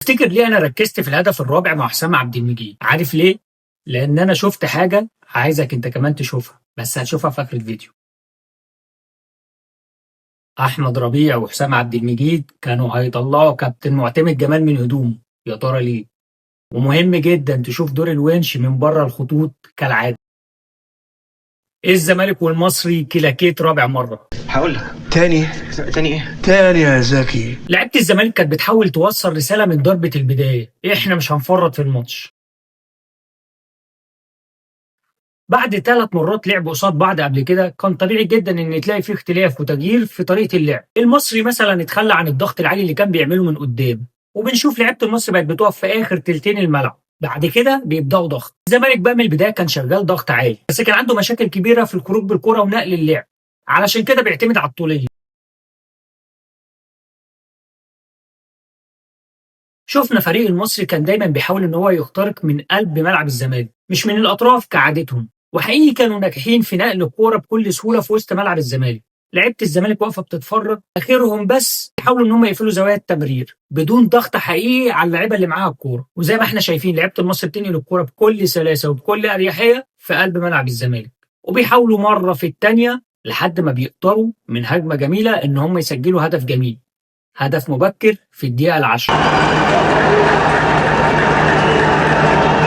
تفتكر ليه انا ركزت في الهدف الرابع مع حسام عبد المجيد؟ عارف ليه؟ لان انا شفت حاجه عايزك انت كمان تشوفها، بس هتشوفها في اخر الفيديو. احمد ربيع وحسام عبد المجيد كانوا هيطلعوا كابتن معتمد جمال من هدومه، يا ترى ليه؟ ومهم جدا تشوف دور الونش من بره الخطوط كالعاده. ايه الزمالك والمصري كلاكيت رابع مره؟ هقول لك تاني ايه؟ تاني يا زكي. لعيبه الزمالك كانت بتحاول توصل رساله من ضربه البدايه، احنا مش هنفرط في الماتش. بعد 3 مرات لعب قصاد بعض قبل كده كان طبيعي جدا ان تلاقي فيه اختلاف وتغيير في طريقه اللعب. المصري مثلا اتخلى عن الضغط العالي اللي كان بيعمله من قدام، وبنشوف لعيبه المصري بقت بتقف في اخر تلتين الملعب، بعد كده بيبداوا ضغط. الزمالك بقى من البدايه كان شغال ضغط عالي، بس كان عنده مشاكل كبيره في الخروج بالكره ونقل اللعب، علشان كده بيعتمد على الطوليه. شفنا فريق المصري كان دايما بيحاول ان هو يخترق من قلب ملعب الزمالك مش من الاطراف كعادتهم، وحقيقي كانوا ناجحين في نقل الكوره بكل سهوله في وسط ملعب الزمالك. لعيبه الزمالك واقفه بتتفرج، اخرهم بس يحاولوا ان هم يقفلوا زوايا التمرير بدون ضغط حقيقي على اللعيبه اللي معاها الكوره، وزي ما احنا شايفين لعيبه المصري بتنقل الكوره بكل سلاسه وبكل اريحيه في قلب ملعب الزمالك، وبيحاولوا مره في الثانيه لحد ما بيقدروا من هجمه جميله ان هم يسجلوا هدف جميل، هدف مبكر في الدقيقه العاشره.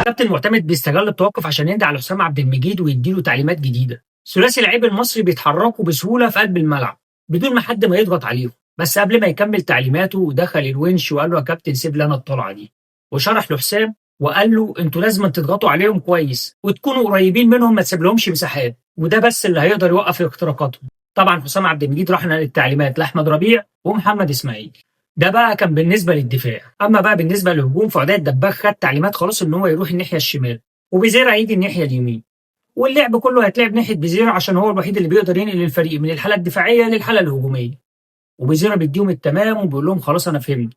كابتن معتمد بيستغل التوقف عشان يندى على حسام عبد المجيد ويديله تعليمات جديده. ثلاثي لعيب المصري بيتحركوا بسهوله في قلب الملعب بدون ما حد ما يضغط عليهم، بس قبل ما يكمل تعليماته دخل الونش وقال له يا كابتن سيب لنا الطلعه دي، وشرح له حسام وقال له انتوا لازم تضغطوا عليهم كويس وتكونوا قريبين منهم، ما تسيبلهمش مساحات، وده بس اللي هيقدر يوقف اختراقاتهم. طبعا حسام عبد المجيد راح نقل التعليمات لاحمد ربيع ومحمد اسماعيل. ده بقى كان بالنسبه للدفاع، اما بقى بالنسبه للهجوم فعداد الدباغ خد تعليمات خلاص ان هو يروح الناحيه الشمال وبيزيرا هيجي الناحيه اليمين، واللعب كله هيتلعب ناحيه بيزيرا عشان هو الوحيد اللي بيقدر ينقل الفريق من الحاله الدفاعيه للحاله الهجوميه، وبيزيرا بيديهم التمام وبيقول لهم خلاص انا فهمت.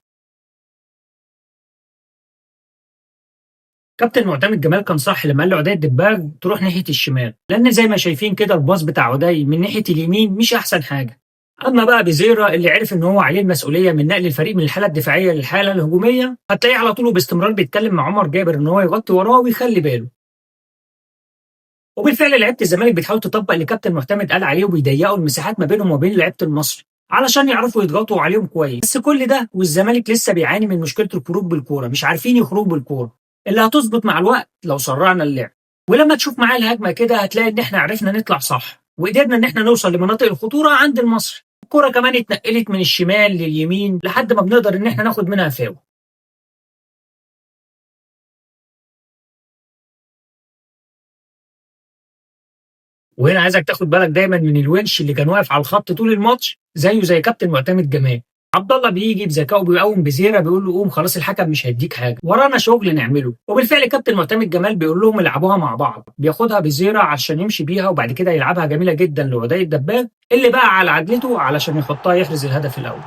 كابتن معتمد جمال كان صح لما قال له عداد الدباغ تروح ناحيه الشمال، لان زي ما شايفين كده الباص بتاع عدي من ناحيه اليمين مش احسن حاجه. اما بقى بيزيرا اللي عرف ان هو عليه المسؤوليه من نقل الفريق من الحاله الدفاعيه للحاله الهجوميه، هتلاقيه على طول وباستمرار بيتكلم مع عمر جابر ان هو يغطي وراه ويخلي باله. وبالفعل لعيبه الزمالك بتحاول تطبق اللي كابتن معتمد قال عليه وبيضيقوا المساحات ما بينهم وبين لعيبه المصري علشان يعرفوا يضغطوا عليهم كويس، بس كل ده والزمالك لسه بيعاني من مشكله الخروج بالكوره، مش عارفين يخرجوا بالكوره اللي هتظبط مع الوقت لو سرعنا اللعب. ولما تشوف معايا الهجمه كده هتلاقي ان احنا عرفنا نطلع صح وقدرنا ان احنا نوصل لمناطق الخطوره عند المصري. الكرة كمان اتنقلت من الشمال لليمين لحد ما بنقدر ان احنا ناخد منها فاول. وهنا عايزك تاخد بالك دايما من الونش اللي كان واقف على الخط طول الماتش زيه زي كابتن معتمد جمال. عبد الله بيجي بذكائه بيقوم بزيرة بيقول له قوم خلاص الحكم مش هيديك حاجه، ورانا شغل نعمله. وبالفعل كابتن معتمد جمال بيقول لهم العبوها مع بعض، بياخدها بزيرة عشان يمشي بيها وبعد كده يلعبها جميله جدا لعدي الدباغ اللي بقى على عدلته علشان يحطها يحرز الهدف الاول.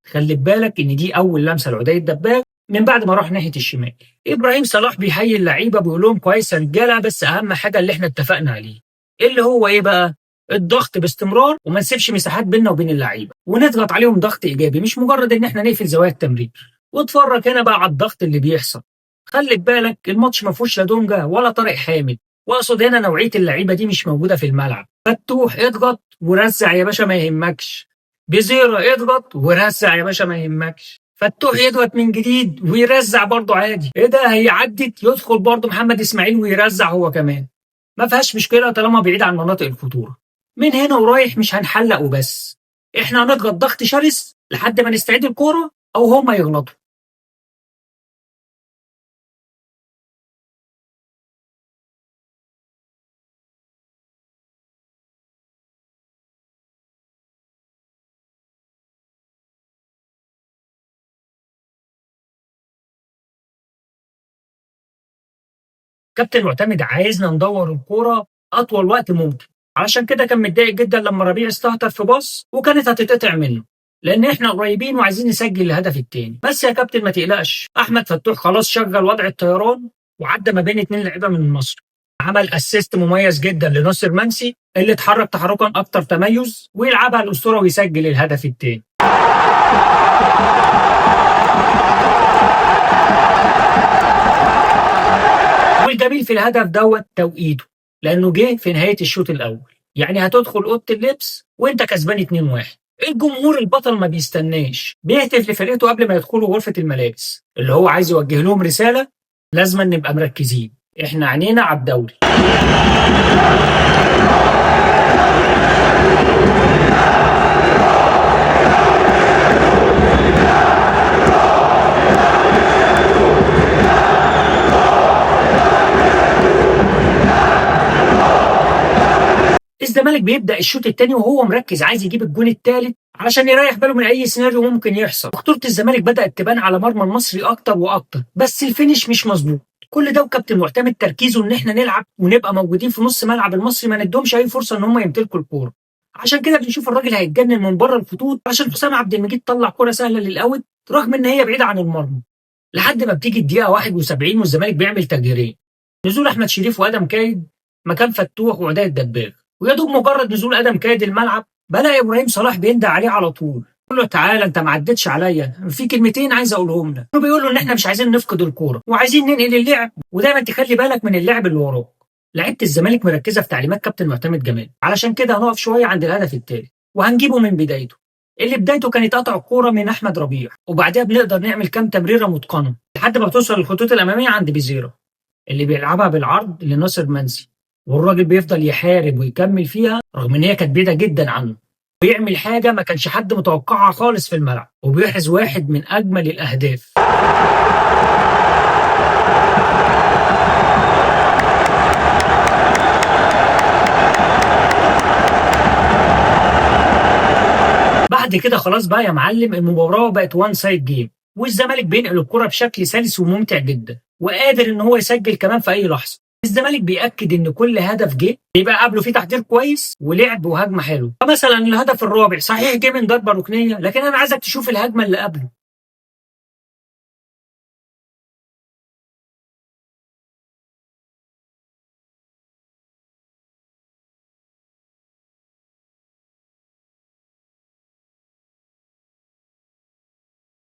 خلي بالك ان دي اول لمسه لعدي الدباغ من بعد ما راح ناحيه الشمال. ابراهيم صلاح بيحيي اللعيبه بيقول لهم كويس يا رجاله، بس اهم حاجه اللي احنا اتفقنا عليه اللي هو ايه بقى؟ الضغط باستمرار وما نسيبش مساحات بيننا وبين اللعيبه، ونضغط عليهم ضغط ايجابي مش مجرد ان احنا نقفل زوايا التمرير. واتفرج هنا بقى على الضغط اللي بيحصل. خلي بالك الماتش ما فيهوش لا دونجا ولا طارق حامد، واقصد هنا نوعيه اللعيبه دي مش موجوده في الملعب. فتوح اضغط ورزع يا باشا ما يهمكش، بزيرة اضغط ورزع يا باشا ما يهمكش، فتوح يضغط من جديد ويرزع برضه عادي، ايه ده هي عدت يدخل برضه محمد اسماعيل ويرزع هو كمان، ما فيهاش مشكله طالما بعيد عن مناطق الخطوره. من هنا ورايح مش هنحلق وبس، احنا هنضغط ضغط شرس لحد ما نستعيد الكوره او هم يغلطوا. كابتن معتمد عايزنا ندور الكوره اطول وقت ممكن، علشان كده كان متضايق جدا لما ربيع استهتر في باص وكانت هتتقطع منه، لان احنا قريبين وعايزين نسجل الهدف الثاني. بس يا كابتن ما تقلقش، احمد فتوح خلاص شغل وضع الطيران وعدى ما بين 2 لعيبه من النصر، عمل اسيست مميز جدا لناصر منسي اللي اتحرك تحركا اكتر تميز ويلعبها الاسطوره ويسجل الهدف الثاني. والجميل في الهدف دوت توقيته، لانه جه في نهايه الشوط الاول، يعني هتدخل اوضه اللبس وانت كسبان 2-1. الجمهور البطل ما بيستناش، بيهتف لفرقته قبل ما يدخلوا غرفه الملابس، اللي هو عايز يوجه لهم رساله: لازم نبقى مركزين، احنا عينينا على الدوري. الزمالك بيبدأ الشوط الثاني وهو مركز، عايز يجيب الجون الثالث علشان يريح باله من اي سيناريو ممكن يحصل. خطوره الزمالك بدأت تبان على مرمى المصري اكتر واكتر، بس الفينش مش مظبوط. كل ده وكابتن معتمد تركيزه ان احنا نلعب ونبقى موجودين في نص ملعب المصري، ما ندهمش اي فرصه ان هم يمتلكوا الكوره. عشان كده بنشوف الراجل هيتجنن من بره الخطوط عشان حسام عبد المجيد طلع كوره سهله للاوت رغم ان هي بعيده عن المرمى، لحد ما بتيجي الدقيقه 71 والزمالك بيعمل تغييرين: نزول احمد شريف وادم كايد مكان فتوح وعداء الدباغ. ويا دوب مجرد نزول ادم كايد الملعب بلاقي ابراهيم صلاح بيندى عليه على طول، يقول له: تعالى انت ما عدتش عليا، في كلمتين عايز اقولهم لك. بيقول له ان احنا مش عايزين نفقد الكوره وعايزين ننقل اللعب، ودايما تخلي بالك من اللعب اللي وراك. لعيبه الزمالك مركزه في تعليمات كابتن معتمد جمال، علشان كده هنقف شويه عند الهدف الثالث وهنجيبه من بدايته، اللي بدايته كانت قطع الكوره من احمد ربيع، وبعدها بنقدر نعمل كام تمريره متقنه لحد ما توصل للخطوط الاماميه عند بيزيرا اللي بيلعبها بالعرض لناصر منسي، والراجل بيفضل يحارب ويكمل فيها رغم ان هي كانت بعيده جدا عنه، ويعمل حاجه ما كانش حد متوقعها خالص في الملعب، وبيحرز واحد من اجمل الاهداف. بعد كده خلاص بقى يا معلم، المباراه بقت وان سايد جيم، والزمالك بينقل الكره بشكل سلس وممتع جدا، وقادر ان هو يسجل كمان في اي لحظه. الزمالك بيأكد ان كل هدف جه بيبقى قبله فيه تحضير كويس ولعب وهجمه حلوه. فمثلا الهدف الرابع صحيح جه من ضربه ركنيه، لكن انا عايزك تشوف الهجمه اللي قبله.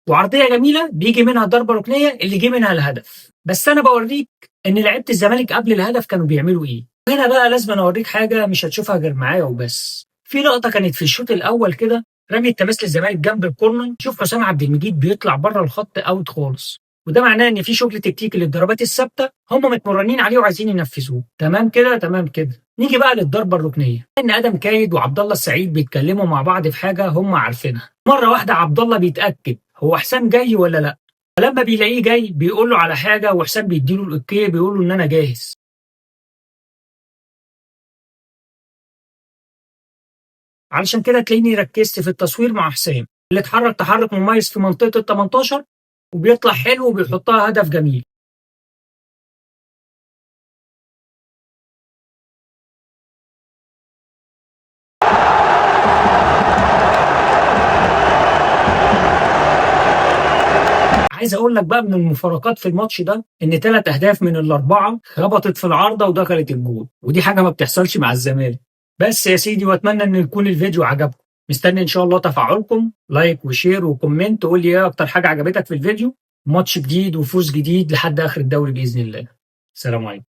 وعرضيه جميله بيجي منها ضربه ركنيه اللي جه منها الهدف. بس انا بوريك ان لعيبه الزمالك قبل الهدف كانوا بيعملوا ايه. هنا بقى لازم أنا اوريك حاجه مش هتشوفها غير معايا وبس. في لقطه كانت في الشوط الاول كده، رمي التماس للزمالك جنب الكورنر، شوف حسام عبد المجيد بيطلع بره الخط اوت خالص، وده معناه ان في شغل تكتيكي للضربات الثابته هم متمرنين عليه وعايزين ينفذوه. تمام كده، تمام كده. نيجي بقى للضربه الركنيه، ان ادم كايد وعبد الله السعيد بيتكلموا مع بعض في حاجه هم عارفينها. مره واحده عبد الله بيتاكد هو حسام جاي ولا لا، فلما بيلاقيه جاي بيقول له على حاجه، وحسام بيديله الاوكي، بيقول له ان انا جاهز. علشان كده تلاقيني ركزت في التصوير مع حسام، اللي اتحرك تحرك مميز في منطقه ال 18 وبيطلع حلو وبيحطها هدف جميل. عايز اقول لك بقى من المفارقات في الماتش ده ان 3 اهداف من الاربعه خبطت في العارضه ودخلت الجول، ودي حاجه ما بتحصلش مع الزمالك. بس يا سيدي، واتمنى ان يكون الفيديو عجبكم. مستني ان شاء الله تفاعلكم، لايك وشير وكومنت، وقول لي ايه اكتر حاجه عجبتك في الفيديو. ماتش جديد وفوز جديد لحد اخر الدوري باذن الله. سلام عليكم.